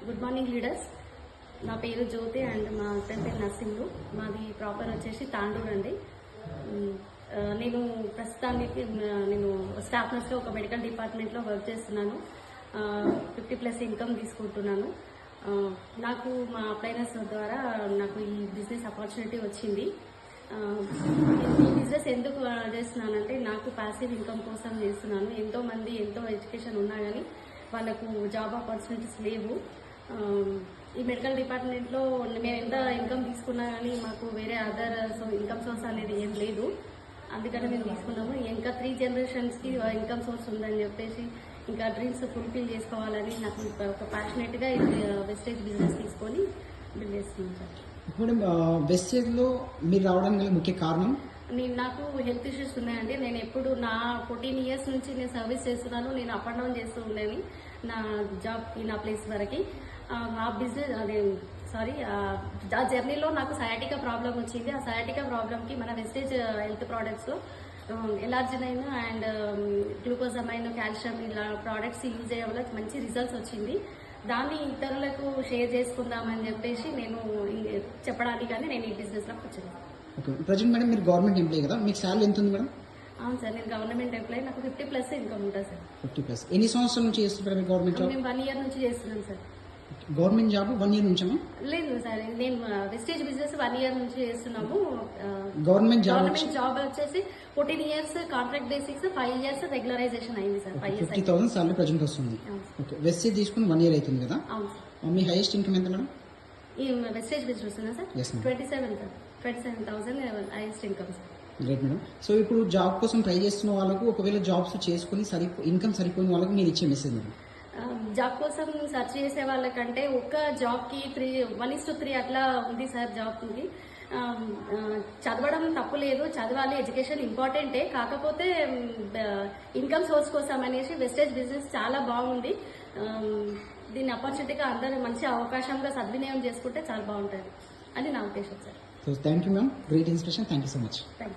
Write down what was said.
Good morning leaders. నా పేరు జ్యోతి and మా హస్బెండ్ పేరు నర్సింహులు. మాది ప్రాపర్ వచ్చేసి తాండూరు అండి. నేను ప్రస్తుతానికి నేను స్టాఫ్ నర్స్లో ఒక మెడికల్ డిపార్ట్మెంట్లో వర్క్ చేస్తున్నాను. 50+ ఇన్కమ్ తీసుకుంటున్నాను. నాకు మా అప్లైనర్స్ ద్వారా నాకు ఈ బిజినెస్ ఆపర్చునిటీ వచ్చింది. ఈ బిజినెస్ ఎందుకు చేస్తున్నానంటే నాకు ప్యాసివ్ ఇన్కమ్ కోసం చేస్తున్నాను. ఎంతోమంది ఎంతో ఎడ్యుకేషన్ ఉన్నా కానీ వాళ్ళకు జాబ్ ఆపర్చునిటీస్ లేవు. ఈ మెడికల్ డిపార్ట్మెంట్లో మేము ఎంత ఇన్కమ్ తీసుకున్నా కానీ మాకు వేరే అదర్ ఇన్కమ్ సోర్స్ అనేది ఏం లేదు. అందుకని మేము తీసుకున్నాము. ఇంకా 3 జనరేషన్స్కి ఇన్కమ్ సోర్స్ ఉందని చెప్పేసి ఇంకా డ్రీమ్స్ ఫుల్ఫిల్ చేసుకోవాలని నాకు ఒక ప్యాషనెట్గా వెస్టేజ్ బిజినెస్ తీసుకొని బిల్డ్ చేస్తున్నాను సార్. ఇప్పుడు వెస్టేజ్లో మీరు రావడానికి గల ముఖ్య కారణం? నాకు హెల్త్ ఇష్యూస్ ఉన్నాయండి. నేను ఎప్పుడు నా 14 ఇయర్స్ నుంచి నేను సర్వీస్ చేస్తున్నాను. నేను అప్ అండ్ డౌన్ చేస్తూ ఉండేది నా జాబ్కి, నా ప్లేస్ వరకు. ఆ బిజినెస్ ఆ జర్నీలో నాకు సయాటికా ప్రాబ్లం వచ్చింది. ఆ సయాటికా ప్రాబ్లంకి మన వెస్టేజ్ హెల్త్ ప్రోడక్ట్స్లో ఎలార్జినైన్ అండ్ గ్లూకోజమైన్, కాల్షియం ఇలా ప్రోడక్ట్స్ యూజ్ చేయడం వల్ల మంచి రిజల్ట్స్ వచ్చింది. దాన్ని ఇతరులకు షేర్ చేసుకుందామని చెప్పేసి నేను చెప్పడానికి కానీ నేను ఈ బిజినెస్లోకి వచ్చాను. ఓకే, ప్రజెంట్ మేడం మీరు గవర్నమెంట్ ఎంప్లాయీ కదా, మీకు శాలరీ ఎంత ఉంది మేడం? అవును సార్, నేను గవర్నమెంట్ ఎంప్లాయీ. నాకు 50+ ఇన్కమ్ ఉంటుంది సార్. 50+. ఎన్ని సంవత్సరాల నుంచి చేస్తుంటారు మీరు గవర్నమెంట్ జాబ్? మేము 1 ఇయర్ నుంచి చేస్తున్నాం సార్. గవర్నమెంట్ జాబ్ 1 ఇయర్ నుంచా? లేదు సార్, నేను వెస్టేజ్ బిజినెస్ 1 ఇయర్ నుంచి చేస్తున్నాము. గవర్నమెంట్ జాబ్ వచ్చేసి 14 years contract basics, 5 years regularization అయింది సార్. 50,000 సాలరీ ప్రజెంట్ వస్తుంది. ఓకే, వెస్టేజ్ తీసుకుని 1 ఇయర్ అవుతుంది కదా. అవును సార్. మీ హైయెస్ట్ ఇన్కమ్ ఎంత మేడం? ఈ వెస్టేజ్ బిజినెస్ ఉందా sir? 27,000 highest income sir. Great madam. So ఇప్పుడు జాబ్ కోసం ట్రై చేస్తున్న వాళ్ళకు ఒకవేళ జాబ్స్ చేసుకుని ఇన్కమ్ సరిపోయిన వాళ్ళకు మీరు ఇచ్చే మెసేజ్ మేడం? జాబ్ కోసం సెర్చ్ చేసే వాళ్ళకంటే ఒక్క జాబ్కి 1:3 అట్లా ఉంది సార్. జాబ్కి చదవడం తప్పు లేదు, చదవాలి, ఎడ్యుకేషన్ ఇంపార్టెంటే. కాకపోతే ఇన్కమ్ సోర్స్ కోసం అనేసి వెస్టేజ్ బిజినెస్ చాలా బాగుంది. దీన్ని ఆపర్చునిటీగా అందరూ మంచి అవకాశంగా సద్వినియోగం చేసుకుంటే చాలా బాగుంటుంది అని నా ఉద్దేశం sir. So thank you ma'am, great inspiration. Thank you so much.